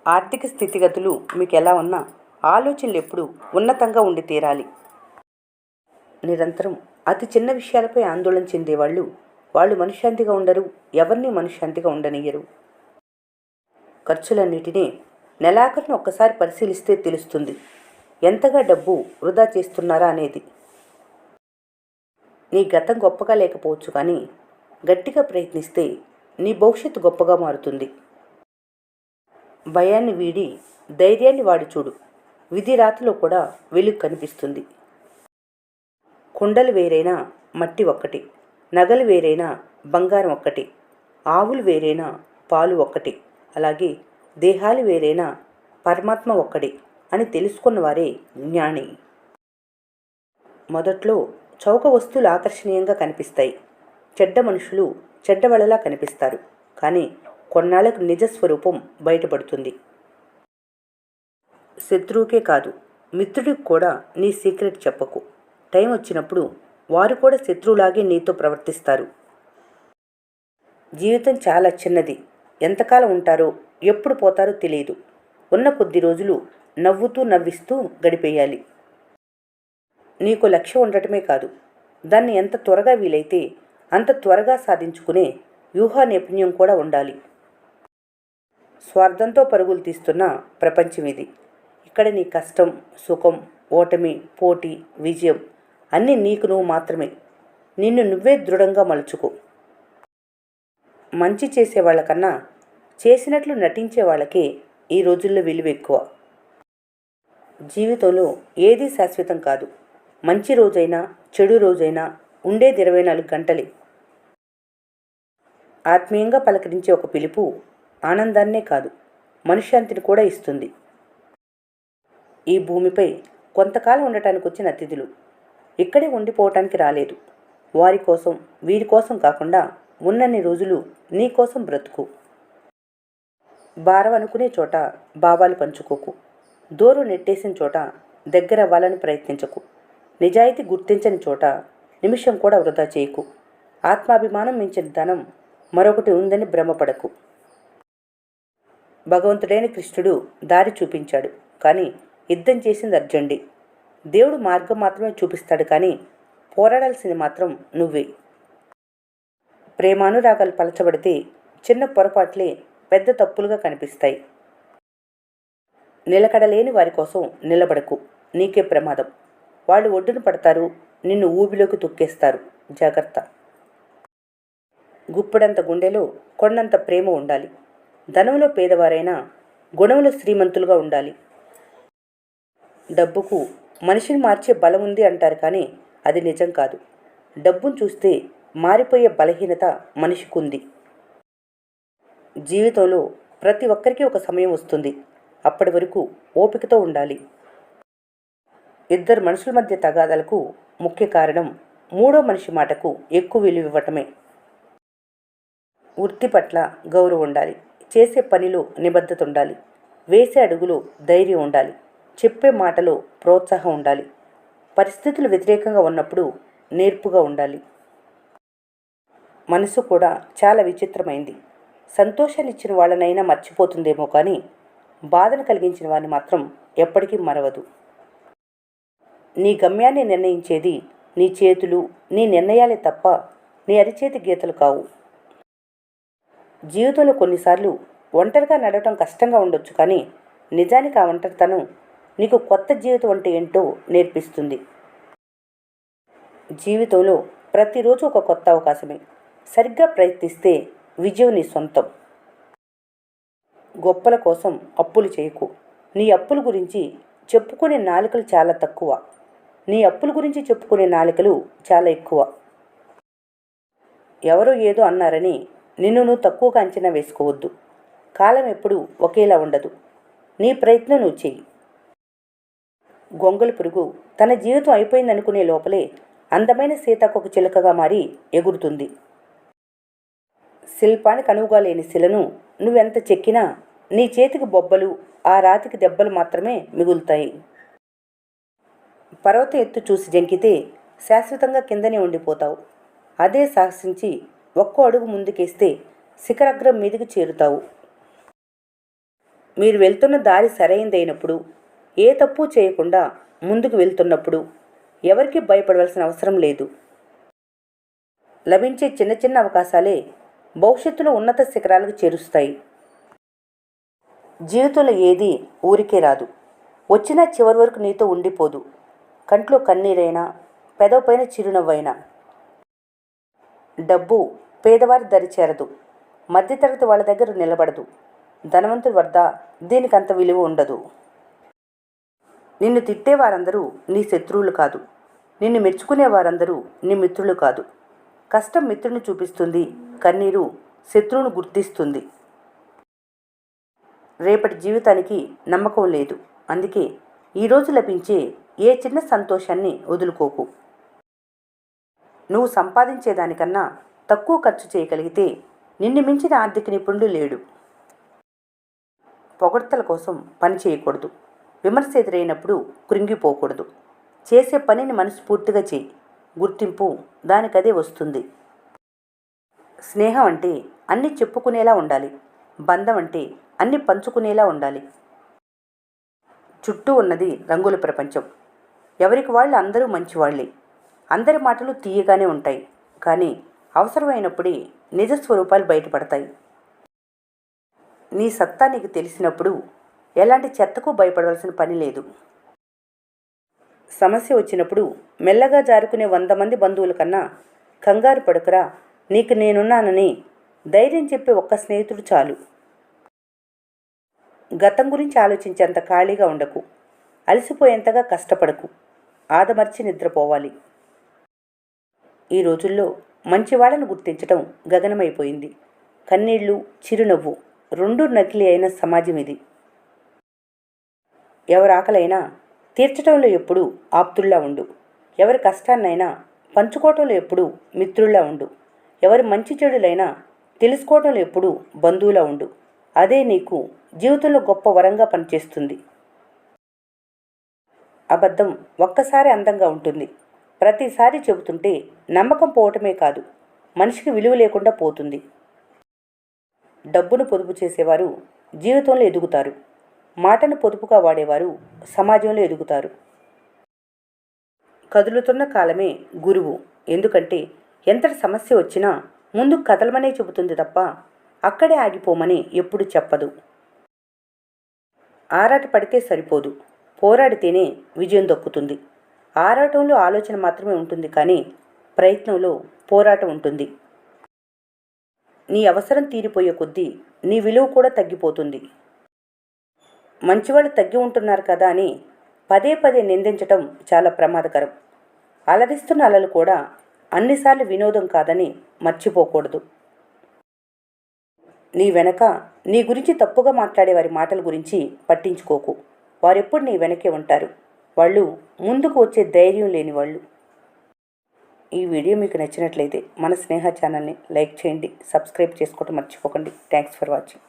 ఆర్థిక స్థితిగతులు మీకు ఎలా ఉన్నా ఆలోచనలు ఎప్పుడూ ఉన్నతంగా ఉండి తీరాలి. నిరంతరం అతి చిన్న విషయాలపై ఆందోళన చెందేవాళ్ళు వాళ్ళు మనశ్శాంతిగా ఉండరు, ఎవరిని మనశ్శాంతిగా ఉండనియ్యరు. ఖర్చులన్నిటినీ నెలాఖరున ఒక్కసారి పరిశీలిస్తే తెలుస్తుంది ఎంతగా డబ్బు వృధా చేస్తున్నారా అనేది. నీ గతం గొప్పగా లేకపోవచ్చు, కానీ గట్టిగా ప్రయత్నిస్తే నీ భవిష్యత్తు గొప్పగా మారుతుంది. భయాన్ని వీడి ధైర్యాన్ని వాడి చూడు, విధి రాతలో కూడా వెలుగు కనిపిస్తుంది. కుండలు వేరైనా మట్టి ఒక్కటి, నగలు వేరైనా బంగారం ఒక్కటి, ఆవులు వేరైనా పాలు ఒక్కటి, అలాగే దేహాలు వేరైనా పరమాత్మ ఒక్కడే అని తెలుసుకున్న వారే జ్ఞాని. మొదట్లో చౌక వస్తువులు ఆకర్షణీయంగా కనిపిస్తాయి, చెడ్డ మనుషులు చెడ్డవళలా కనిపిస్తారు, కానీ కొన్నాళ్లకు నిజస్వరూపం బయటపడుతుంది. శత్రువుకే కాదు, మిత్రుడికి కూడా నీ సీక్రెట్ చెప్పకు. టైం వచ్చినప్పుడు వారు కూడా శత్రువులాగే నీతో ప్రవర్తిస్తారు. జీవితం చాలా చిన్నది, ఎంతకాలం ఉంటారో ఎప్పుడు పోతారో తెలియదు. ఉన్న కొద్ది రోజులు నవ్వుతూ నవ్విస్తూ గడిపేయాలి. నీకు లక్ష్యం ఉండటమే కాదు, దాన్ని ఎంత త్వరగా వీలైతే అంత త్వరగా సాధించుకునే వ్యూహ నైపుణ్యం కూడా ఉండాలి. స్వార్థంతో పరుగులు తీస్తున్న ప్రపంచం ఇది. ఇక్కడ నీ కష్టం, సుఖం, ఓటమి, పోటీ, విజయం అన్నీ నీకు నువ్వు మాత్రమే. నిన్ను నువ్వే దృఢంగా మలుచుకో. మంచి చేసేవాళ్ళకన్నా చేసినట్లు నటించే వాళ్ళకే ఈ రోజుల్లో విలువ ఎక్కువ. జీవితంలో ఏదీ శాశ్వతం కాదు. మంచి రోజైనా చెడు రోజైనా ఉండేది 24 గంటలే. ఆత్మీయంగా పలకరించే ఒక పిలుపు ఆనందాన్నే కాదు, మనశ్శాంతిని కూడా ఇస్తుంది. ఈ భూమిపై కొంతకాలం ఉండటానికి వచ్చిన అతిథులు ఇక్కడే ఉండిపోవటానికి రాలేదు. వారి కోసం వీరి కోసం కాకుండా ఉన్నన్ని రోజులు నీ కోసం బ్రతుకు. భారం అనుకునే చోట భావాలు పంచుకోకు. దూరం నెట్టేసిన చోట దగ్గర అవ్వాలని ప్రయత్నించకు. నిజాయితీ గుర్తించని చోట నిమిషం కూడా వృధా చేయకు. ఆత్మాభిమానం మించిన ధనం మరొకటి ఉందని భ్రమపడకు. భగవంతుడైన కృష్ణుడు దారి చూపించాడు, కానీ యుద్ధం చేసింది అర్జునుడే. దేవుడు మార్గం మాత్రమే చూపిస్తాడు, కానీ పోరాడాల్సింది మాత్రం నువ్వే. ప్రేమానురాగాలు పలచబడితే చిన్న పొరపాట్లే పెద్ద తప్పులుగా కనిపిస్తాయి. నిలకడలేని వారి కోసం నిలబడకు, నీకే ప్రమాదం. వాళ్ళు ఒడ్డున పడతారు, నిన్ను ఊబిలోకి తొక్కేస్తారు. జాగ్రత్త. గుప్పెడంత గుండెలో కొండంత ప్రేమ ఉండాలి. ధనంలో పేదవారైనా గుణంలో శ్రీమంతులుగా ఉండాలి. డబ్బుకు మనిషిని మార్చే బలం ఉంది అంటారు, కానీ అది నిజం కాదు. డబ్బును చూస్తే మారిపోయే బలహీనత మనిషికుంది. జీవితంలో ప్రతి ఒక్కరికి ఒక సమయం వస్తుంది. అప్పటి వరకు ఓపికతో ఉండాలి. ఇద్దరు మనుషుల మధ్య తగాదాలకు ముఖ్య కారణం మూడో మనిషి మాటకు ఎక్కువ విలువ ఇవ్వటమే. వృత్తి పట్ల గౌరవం ఉండాలి. చేసే పనిలో నిబద్ధత ఉండాలి. వేసే అడుగులో ధైర్యం ఉండాలి. చెప్పే మాటలో ప్రోత్సాహం ఉండాలి. పరిస్థితులు వ్యతిరేకంగా ఉన్నప్పుడు నేర్పుగా ఉండాలి. మనసు కూడా చాలా విచిత్రమైంది. సంతోషాన్ని ఇచ్చిన వాళ్ళనైనా మర్చిపోతుందేమో, కానీ బాధను కలిగించిన వారిని మాత్రం ఎప్పటికీ మరవదు. నీ గమ్యాన్ని నిర్ణయించేది నీ చేతులు, నీ నిర్ణయాలే తప్ప నీ అరిచేతి గీతలు కావు. జీవితంలో కొన్నిసార్లు ఒంటరిగా నడవటం కష్టంగా ఉండొచ్చు, కానీ నిజానికి ఆ ఒంటరితనం నీకు కొత్త జీవితం అంటే ఏంటో నేర్పిస్తుంది. జీవితంలో ప్రతిరోజు ఒక కొత్త అవకాశమే. సరిగ్గా ప్రయత్నిస్తే విజయం నీ సొంతం. గొప్పల కోసం అప్పులు చేయకు. నీ అప్పుల గురించి చెప్పుకునే నాలుకలు చాలా తక్కువ. నీ అప్పుల గురించి చెప్పుకునే నాలుకలు చాలా ఎక్కువ. ఎవరో ఏదో అన్నారని నిన్ను నువ్వు తక్కువగా అంచనా వేసుకోవద్దు. కాలం ఎప్పుడూ ఒకేలా ఉండదు. నీ ప్రయత్నం నువ్వు చెయ్యి. గొంగళి పురుగు తన జీవితం అయిపోయిందనుకునే లోపలే అందమైన సీతాకొక చిలుకగా మారి ఎగురుతుంది. శిల్పానికి అనువుగా లేని శిలను నువ్వెంత చెక్కినా నీ చేతికి బొబ్బలు, ఆ రాతికి దెబ్బలు మాత్రమే మిగులుతాయి. పర్వతం ఎత్తు చూసి జంకితే శాశ్వతంగా కిందనే ఉండిపోతావు. అదే సాహసించి ఒక్కో అడుగు ముందుకేస్తే శిఖరాగ్రం మీదికి చేరుతావు. మీరు వెళ్తున్న దారి సరైందైనప్పుడు, ఏ తప్పు చేయకుండా ముందుకు వెళ్తున్నప్పుడు ఎవరికి భయపడవలసిన అవసరం లేదు. లభించే చిన్న చిన్న అవకాశాలే భవిష్యత్తులో ఉన్నత శిఖరాలకు చేరుస్తాయి. జీవితంలో ఏది ఊరికే రాదు. వచ్చినా చివరి వరకు నీతో ఉండిపోదు. కంట్లో కన్నీరైనా, పెదవుపైన చిరునవ్వైనా. డబ్బు పేదవారి దరి చేరదు, మధ్యతరగతి వాళ్ళ దగ్గర నిలబడదు. ధనవంతుడి వద్ద దీనికి అంత విలువ ఉండదు. నిన్ను తిట్టేవారందరూ నీ శత్రువులు కాదు. నిన్ను మెచ్చుకునే వారందరూ నీ మిత్రులు కాదు. కష్టం మిత్రుని చూపిస్తుంది, కన్నీరు శత్రువును గుర్తిస్తుంది. రేపటి జీవితానికి నమ్మకం లేదు. అందుకే ఈరోజు లభించే ఏ చిన్న సంతోషాన్ని వదులుకోకు. నువ్వు సంపాదించేదానికన్నా తక్కువ ఖర్చు చేయగలిగితే నిన్ను మించిన ఆర్థిక నిపుణుడు లేడు. పొగడ్తల కోసం పని చేయకూడదు. విమర్శ ఎదురైనప్పుడు కృంగిపోకూడదు. చేసే పనిని మనస్ఫూర్తిగా చేయి. గుర్తింపు దానికదే వస్తుంది. స్నేహం అంటే అన్నీ చెప్పుకునేలా ఉండాలి. బంధం అంటే అన్నీ పంచుకునేలా ఉండాలి. చుట్టూ ఉన్నది రంగుల ప్రపంచం. ఎవరికి వాళ్ళు అందరూ మంచివాళ్లే. అందరి మాటలు తీయగానే ఉంటాయి. కానీ అవసరమైనప్పుడే నిజస్వరూపాలు బయటపడతాయి. నీ సత్తా నీకు తెలిసినప్పుడు ఎలాంటి చెత్తకు భయపడవలసిన పని లేదు. సమస్య వచ్చినప్పుడు మెల్లగా జారుకునే 100 మంది బంధువుల కన్నా కంగారు పడుకురా, నీకు నేనున్నానని ధైర్యం చెప్పే ఒక్క స్నేహితుడు చాలు. గతం గురించి ఆలోచించేంత ఖాళీగా ఉండకు. అలసిపోయేంతగా కష్టపడకు. ఆదమర్చి నిద్రపోవాలి. ఈ రోజుల్లో మంచివాళ్ళను గుర్తించటం గగనమైపోయింది. కన్నీళ్లు, చిరునవ్వు రెండూ నకిలీ అయిన సమాజం ఇది. ఎవరి ఆకలైనా తీర్చటంలో ఎప్పుడూ ఆప్తుల్లా ఉండు. ఎవరి కష్టాన్నైనా పంచుకోవటంలో ఎప్పుడూ మిత్రుల్లా ఉండు. ఎవరి మంచి చెడులైనా తెలుసుకోవటంలో ఎప్పుడూ బంధువులా ఉండు. అదే నీకు జీవితంలో గొప్ప వరంగా పనిచేస్తుంది. అబద్ధం ఒక్కసారి అందంగా ఉంటుంది. ప్రతిసారి చెబుతుంటే నమ్మకం పోవటమే కాదు, మనిషికి విలువ లేకుండా పోతుంది. డబ్బును పొదుపు చేసేవారు జీవితంలో ఎదుగుతారు. మాటను పొదుపుగా వాడేవారు సమాజంలో ఎదుగుతారు. కదులుతున్న కాలమే గురువు. ఎందుకంటే ఎంతటి సమస్య వచ్చినా ముందు కదలమనే చెబుతుంది తప్ప అక్కడే ఆగిపోమని ఎప్పుడు చెప్పదు. ఆరాట పడితే సరిపోదు, పోరాడితేనే విజయం దక్కుతుంది. ఆరాటంలో ఆలోచన మాత్రమే ఉంటుంది, కానీ ప్రయత్నంలో పోరాటం ఉంటుంది. నీ అవసరం తీరిపోయే కొద్దీ నీ విలువ కూడా తగ్గిపోతుంది. మంచివాళ్ళు తగ్గి ఉంటున్నారు కదా అని పదే పదే నిందించటం చాలా ప్రమాదకరం. అలరిస్తున్న అలలు కూడా అన్నిసార్లు వినోదం కాదని మర్చిపోకూడదు. నీ వెనక నీ గురించి తప్పుగా మాట్లాడే వారి మాటల గురించి పట్టించుకోకు. వారెప్పుడు నీ వెనకే ఉంటారు. వాళ్ళు ముందుకు వచ్చే ధైర్యం లేని వాళ్ళు. ఈ వీడియో మీకు నచ్చినట్లయితే మన స్నేహ ఛానల్ని లైక్ చేయండి, సబ్స్క్రైబ్ చేసుకోవడం మర్చిపోకండి. Thanks for watching.